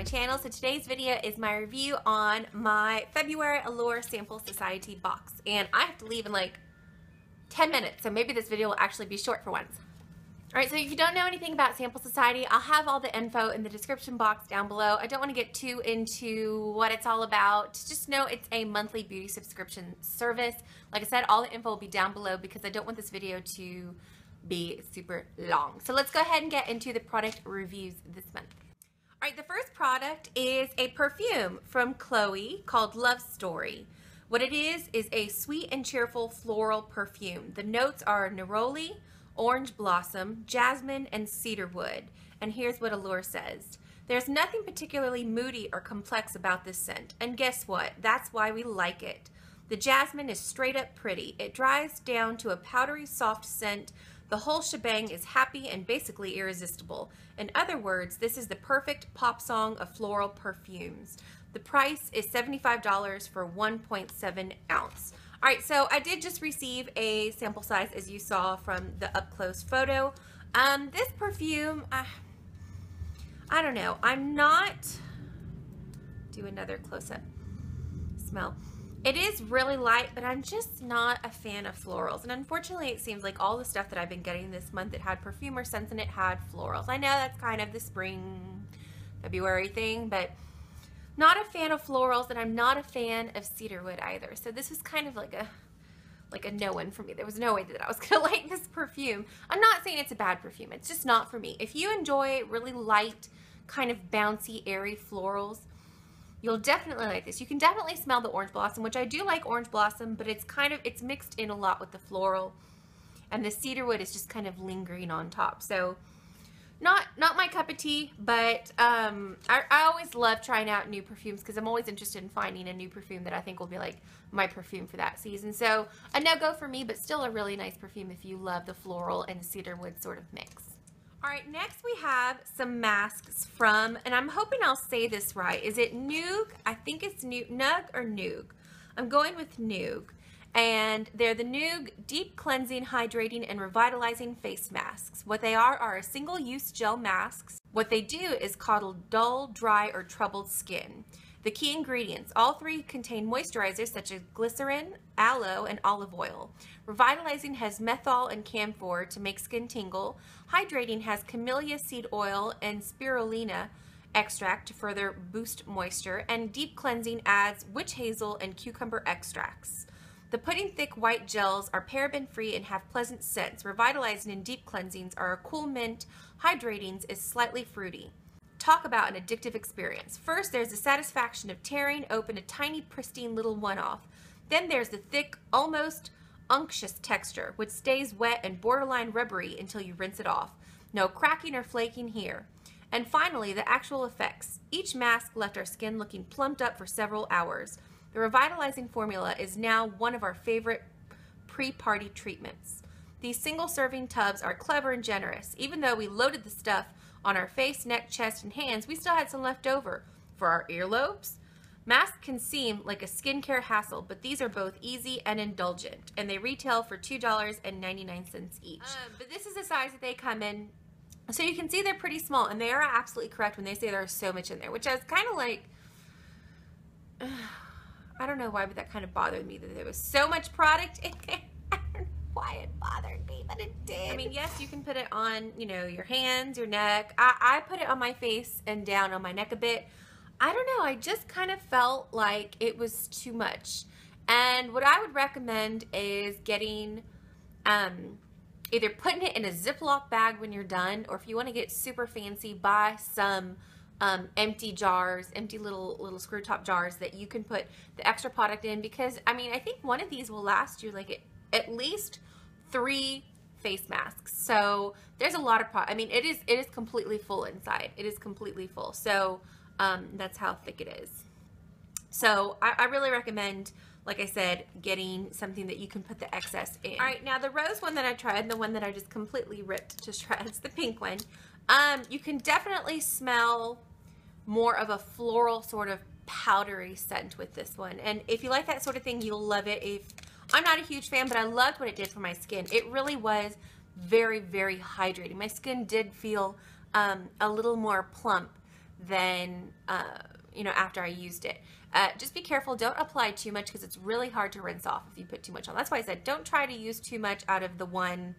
my channel. So today's video is my review on my February Allure Sample Society box. And I have to leave in like 10 minutes, so maybe this video will actually be short for once. Alright, so if you don't know anything about Sample Society, I'll have all the info in the description box down below. I don't want to get too into what it's all about. Just know it's a monthly beauty subscription service. Like I said, all the info will be down below because I don't want this video to be super long. So let's go ahead and get into the product reviews this month. Alright, the first product is a perfume from Chloe called Love Story. What it is a sweet and cheerful floral perfume. The notes are neroli, orange blossom, jasmine, and cedarwood. And here's what Allure says. There's nothing particularly moody or complex about this scent. And guess what? That's why we like it. The jasmine is straight up pretty. It dries down to a powdery soft scent. The whole shebang is happy and basically irresistible. In other words, this is the perfect pop song of floral perfumes. The price is $75 for 1.7 ounce. Alright, so I did just receive a sample size as you saw from the up close photo. This perfume, I don't know. I'm not, do another close up smell. It is really light, but I'm just not a fan of florals. And unfortunately, it seems like all the stuff that I've been getting this month that had perfume or scents in it had florals. I know that's kind of the spring, February thing, but not a fan of florals, and I'm not a fan of cedarwood either. So this was kind of like a no-win for me. There was no way that I was going to like this perfume. I'm not saying it's a bad perfume. It's just not for me. If you enjoy really light, kind of bouncy, airy florals, you'll definitely like this. You can definitely smell the orange blossom, which I do like orange blossom, but it's mixed in a lot with the floral, and the cedarwood is just kind of lingering on top. So not my cup of tea, but I always love trying out new perfumes because I'm always interested in finding a new perfume that I think will be like my perfume for that season. So a no-go for me, but still a really nice perfume if you love the floral and cedarwood sort of mix. Alright, next we have some masks from, and I'm hoping I'll say this right. Is it Nugg? I think it's Nugg or Nugg. I'm going with Nugg. And they're the Nugg Deep Cleansing, Hydrating, and Revitalizing Face Masks. What they are a single-use gel masks. What they do is coddle dull, dry, or troubled skin. The key ingredients. All three contain moisturizers such as glycerin, aloe, and olive oil. Revitalizing has menthol and camphor to make skin tingle. Hydrating has camellia seed oil and spirulina extract to further boost moisture. And Deep Cleansing adds witch hazel and cucumber extracts. The pudding thick white gels are paraben free and have pleasant scents. Revitalizing and Deep Cleansings are a cool mint. Hydrating is slightly fruity. Talk about an addictive experience. First, there's the satisfaction of tearing open a tiny pristine little one-off. Then there's the thick, almost unctuous texture, which stays wet and borderline rubbery until you rinse it off. No cracking or flaking here. And finally, the actual effects. Each mask left our skin looking plumped up for several hours. The Revitalizing formula is now one of our favorite pre-party treatments. These single-serving tubs are clever and generous. Even though we loaded the stuff on our face, neck, chest, and hands, we still had some left over for our earlobes. Masks can seem like a skincare hassle, but these are both easy and indulgent, and they retail for $2.99 each. But this is the size that they come in, so you can see they're pretty small, and they are absolutely correct when they say there's so much in there, which I was kind of like, I don't know why, but that kind of bothered me that there was so much product in there. I don't know why it bothered me, but it did. I mean, yes, you can put it on, you know, your hands, your neck. I put it on my face and down on my neck a bit. I don't know, I just kind of felt like it was too much. And what I would recommend is getting, either putting it in a Ziploc bag when you're done, or if you want to get super fancy, buy some empty jars, empty little screw top jars that you can put the extra product in, because I mean, I think one of these will last you like at least 3 face masks. So there's a lot of product. I mean, it is completely full inside. It is completely full. So that's how thick it is. So I really recommend, like I said, getting something that you can put the excess in. All right, now the rose one that I tried, the one that I just completely ripped to shreds, the pink one, you can definitely smell more of a floral sort of powdery scent with this one. And if you like that sort of thing, you'll love it. I'm not a huge fan, but I loved what it did for my skin. It really was very, very hydrating. My skin did feel a little more plump than, you know, after I used it. Just be careful. Don't apply too much because it's really hard to rinse off if you put too much on. That's why I said don't try to use too much out of the one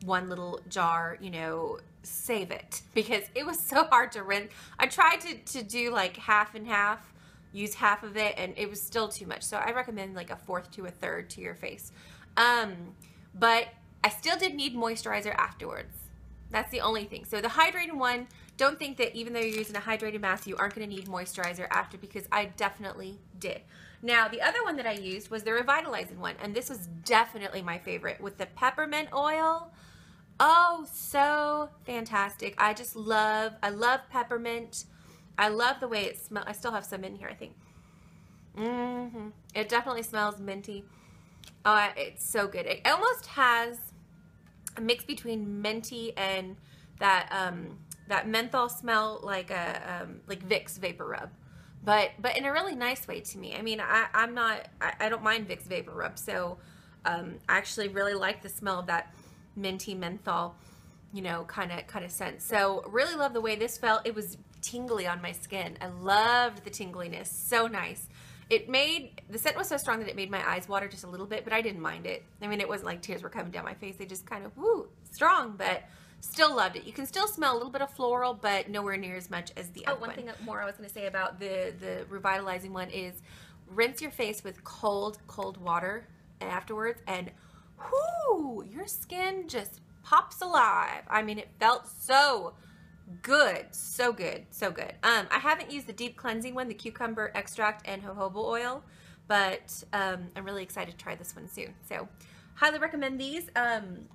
little jar, you know, save it, because it was so hard to rinse. I tried to do like half and half, use half of it, and it was still too much. So I recommend like a fourth to a third to your face. But I still did need moisturizer afterwards. That's the only thing. So the hydrating one, don't think that even though you're using a hydrating mask, you aren't going to need moisturizer after, because I definitely did. Now, the other one that I used was the Revitalizing one, and this was definitely my favorite with the peppermint oil. Oh, so fantastic. I love peppermint. I love the way it smells. I still have some in here, I think. It definitely smells minty. It's so good. It almost has a mix between minty and that that menthol smell, like a like Vicks Vapor Rub, but in a really nice way to me. I mean, I don't mind Vicks Vapor Rub, so I actually really like the smell of that minty menthol, you know, kind of scent. So really love the way this felt. It was tingly on my skin. I loved the tingliness. So nice. The scent was so strong that it made my eyes water just a little bit, but I didn't mind it. I mean, it wasn't like tears were coming down my face. They just kind of, woo, strong, but still loved it. You can still smell a little bit of floral, but nowhere near as much as the other one. One thing more I was going to say about the Revitalizing one is rinse your face with cold water afterwards, and whoo, your skin just pops alive. I mean, it felt so good, so good, so good. I haven't used the deep cleansing one, the cucumber extract and jojoba oil, but I'm really excited to try this one soon. So highly recommend these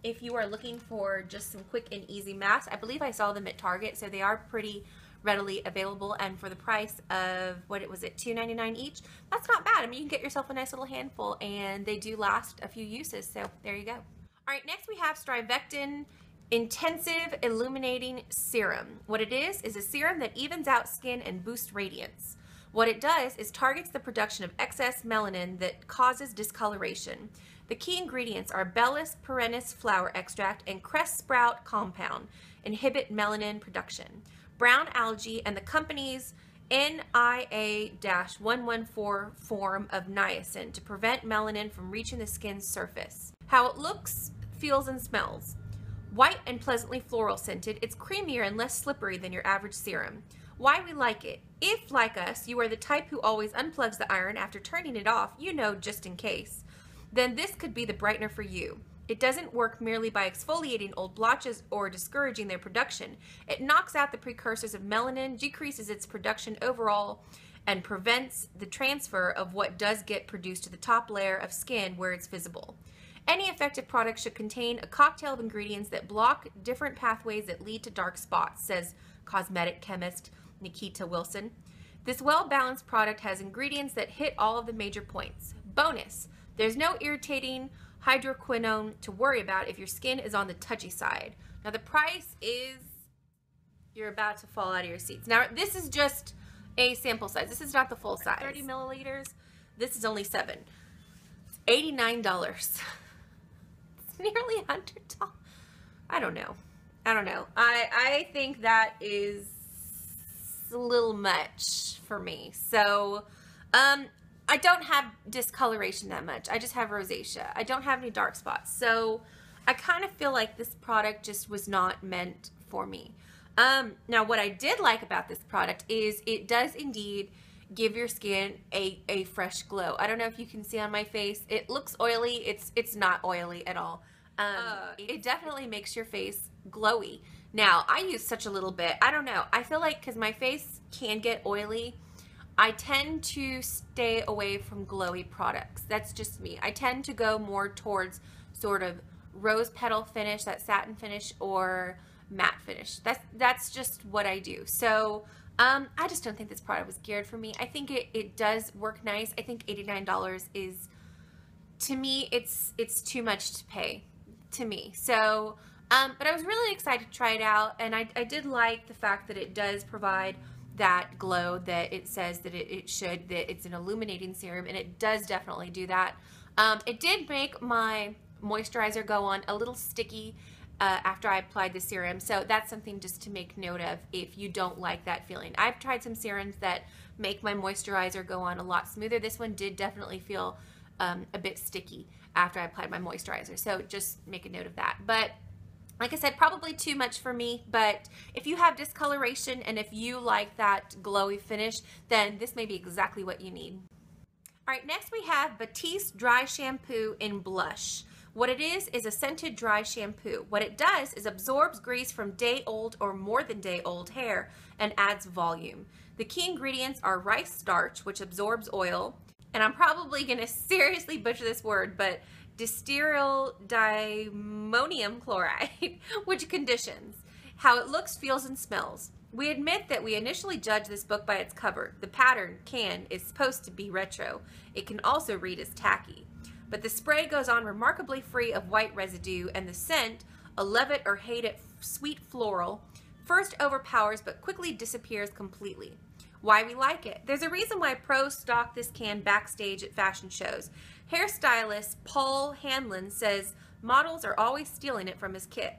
if you are looking for just some quick and easy masks. I believe I saw them at Target, so they are pretty readily available, and for the price of, what was it, $2.99 each, that's not bad. I mean, you can get yourself a nice little handful, and they do last a few uses, so there you go. All right, next we have StriVectin Intensive Illuminating Serum. What it is a serum that evens out skin and boosts radiance. What it does is targets the production of excess melanin that causes discoloration. The key ingredients are Bellis perennis flower extract and cress sprout compound, inhibit melanin production. Brown algae and the company's NIA-114 form of niacin to prevent melanin from reaching the skin's surface. How it looks, feels, and smells. White and pleasantly floral scented, it's creamier and less slippery than your average serum. Why we like it? If, like us, you are the type who always unplugs the iron after turning it off, you know, just in case, then this could be the brightener for you. It doesn't work merely by exfoliating old blotches or discouraging their production. It knocks out the precursors of melanin, decreases its production overall, and prevents the transfer of what does get produced to the top layer of skin where it's visible. Any effective product should contain a cocktail of ingredients that block different pathways that lead to dark spots, says cosmetic chemist Nikita Wilson. This well-balanced product has ingredients that hit all of the major points. Bonus, there's no irritating hydroquinone to worry about if your skin is on the touchy side. Now the price is, you're about to fall out of your seats. Now this is just a sample size. This is not the full size. 30 milliliters. This is only $7. $89. Nearly $100. I don't know. I think that is a little much for me. So, I don't have discoloration that much. I just have rosacea. I don't have any dark spots. So, I kind of feel like this product just was not meant for me. Now, what I did like about this product is it does indeed give your skin a fresh glow. I don't know if you can see on my face. It looks oily. It's not oily at all. It definitely makes your face glowy. Now, I use such a little bit. I don't know. I feel like because my face can get oily, I tend to stay away from glowy products. That's just me. I tend to go more towards sort of rose petal finish, that satin finish, or matte finish. That's just what I do. So I just don't think this product was geared for me. I think it does work nice. I think $89 is, to me, it's too much to pay to me. So, but I was really excited to try it out, and I did like the fact that it does provide that glow that it says that it should, that it's an illuminating serum, and it does definitely do that. It did make my moisturizer go on a little sticky after I applied the serum. So that's something just to make note of if you don't like that feeling. I've tried some serums that make my moisturizer go on a lot smoother. This one did definitely feel a bit sticky after I applied my moisturizer. So just make a note of that. But like I said, probably too much for me, but if you have discoloration and if you like that glowy finish, then this may be exactly what you need. All right, next we have Batiste Dry Shampoo in Blush. What it is a scented dry shampoo. What it does is absorbs grease from day-old or more than day-old hair and adds volume. The key ingredients are rice starch, which absorbs oil, and I'm probably going to seriously butcher this word, but distyryl diammonium chloride, which conditions. How it looks, feels, and smells. We admit that we initially judged this book by its cover. The pattern is supposed to be retro. It can also read as tacky. But the spray goes on remarkably free of white residue, and the scent, a love it or hate it sweet floral, first overpowers but quickly disappears completely. Why we like it. There's a reason why pros stock this can backstage at fashion shows. Hairstylist Paul Hanlon says models are always stealing it from his kit.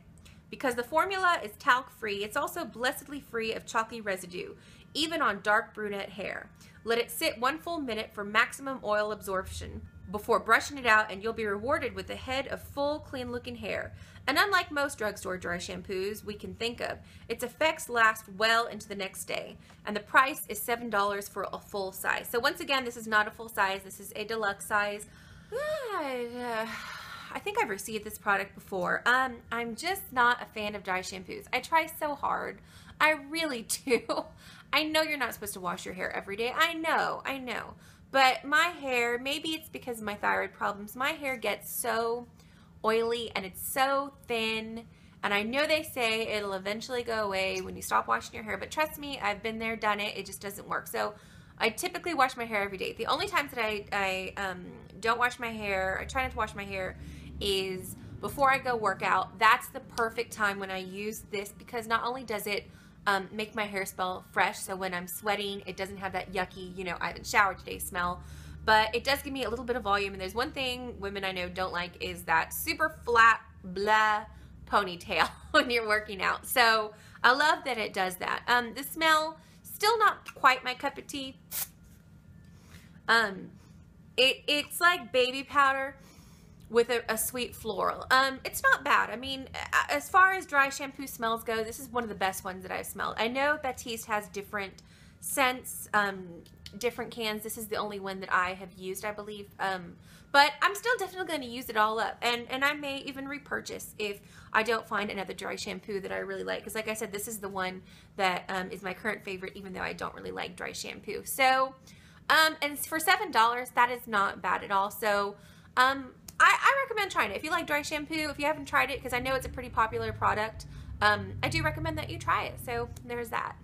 Because the formula is talc-free, it's also blessedly free of chalky residue, even on dark brunette hair. Let it sit 1 full minute for maximum oil absorption before brushing it out, and you'll be rewarded with a head of full, clean-looking hair. And unlike most drugstore dry shampoos we can think of, its effects last well into the next day. And the price is $7 for a full size. So once again, this is not a full size. This is a deluxe size. I think I've received this product before. I'm just not a fan of dry shampoos. I try so hard. I really do. I know you're not supposed to wash your hair every day. I know. But my hair, maybe it's because of my thyroid problems, my hair gets so oily and it's so thin, and I know they say it'll eventually go away when you stop washing your hair, but trust me, I've been there, done it, it just doesn't work. So I typically wash my hair every day. The only times that I don't wash my hair, I try not to wash my hair, is before I go work out. That's the perfect time when I use this, because not only does it make my hair smell fresh, so when I'm sweating it doesn't have that yucky, you know, I haven't showered today smell, but it does give me a little bit of volume. And there's one thing women I know don't like, is that super flat blah ponytail when you're working out. So I love that it does that. The smell, still not quite my cup of tea. It's like baby powder with a sweet floral. It's not bad. I mean, as far as dry shampoo smells go, this is one of the best ones that I've smelled. I know Batiste has different scents, different cans. This is the only one that I have used, I believe. But I'm still definitely going to use it all up. And I may even repurchase if I don't find another dry shampoo that I really like. Because like I said, this is the one that is my current favorite, even though I don't really like dry shampoo. So, and for $7, that is not bad at all. So, I recommend trying it. If you like dry shampoo, if you haven't tried it, because I know it's a pretty popular product, I do recommend that you try it. So there's that.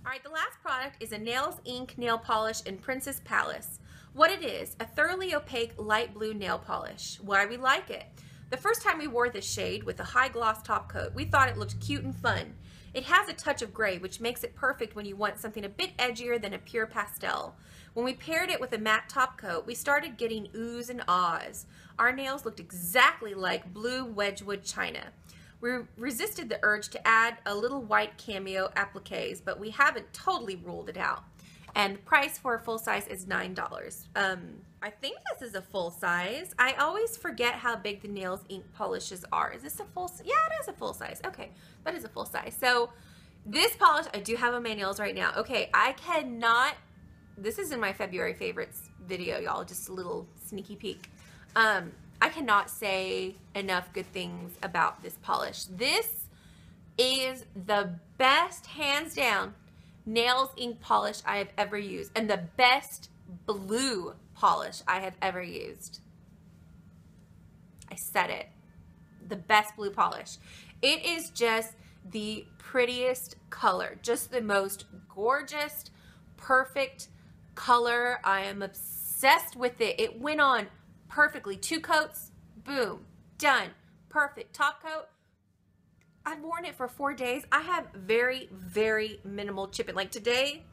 All right, the last product is a Nails Ink nail polish in Princess Palace. What it is, a thoroughly opaque light blue nail polish. Why we like it. The first time we wore this shade with a high gloss top coat, we thought it looked cute and fun. It has a touch of gray, which makes it perfect when you want something a bit edgier than a pure pastel. When we paired it with a matte top coat, we started getting oohs and ahs. Our nails looked exactly like blue Wedgwood china. We resisted the urge to add a little white cameo appliques, but we haven't totally ruled it out. And the price for a full size is $9. I think this is a full size. I always forget how big the Nails Ink polishes are. Is this a full size? Yeah, it is a full size. Okay, that is a full size. So this polish, I do have on my nails right now. Okay, I cannot, this is in my February favorites video, y'all, just a little sneaky peek. I cannot say enough good things about this polish. This is the best, hands down, Nails Ink polish I have ever used, and the best blue polish I have ever used. I said it. The best blue polish. It is just the prettiest color, just the most gorgeous, perfect color. I am obsessed with it. It went on perfectly. 2 coats, boom, done. Perfect. Top coat. I've worn it for 4 days. I have very, very minimal chipping. Like today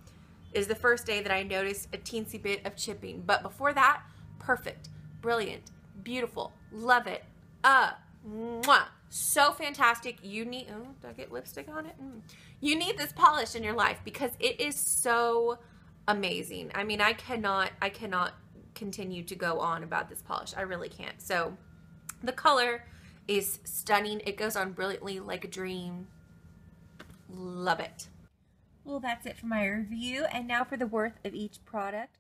is the first day that I noticed a teensy bit of chipping. But before that, perfect, brilliant, beautiful, love it. Mwah. So fantastic. You need, oh, did I get lipstick on it? You need this polish in your life because it is so amazing. I mean, I cannot continue to go on about this polish. I really can't. So the color is stunning. It goes on brilliantly like a dream. Love it. Well, that's it for my review. And now for the worth of each product.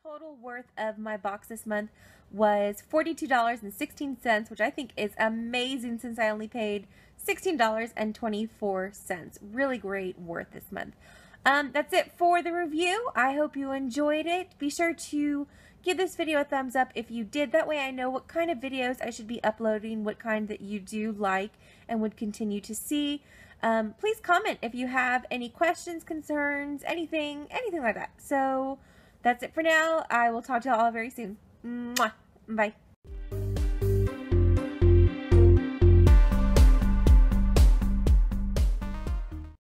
Total worth of my box this month was $42.16, which I think is amazing since I only paid $16.24. Really great worth this month. That's it for the review. I hope you enjoyed it. Be sure to give this video a thumbs up if you did. That way I know what kind of videos I should be uploading, what kind that you do like and would continue to see. Please comment if you have any questions, concerns, anything like that. So that's it for now. I will talk to you all very soon. Mwah. Bye.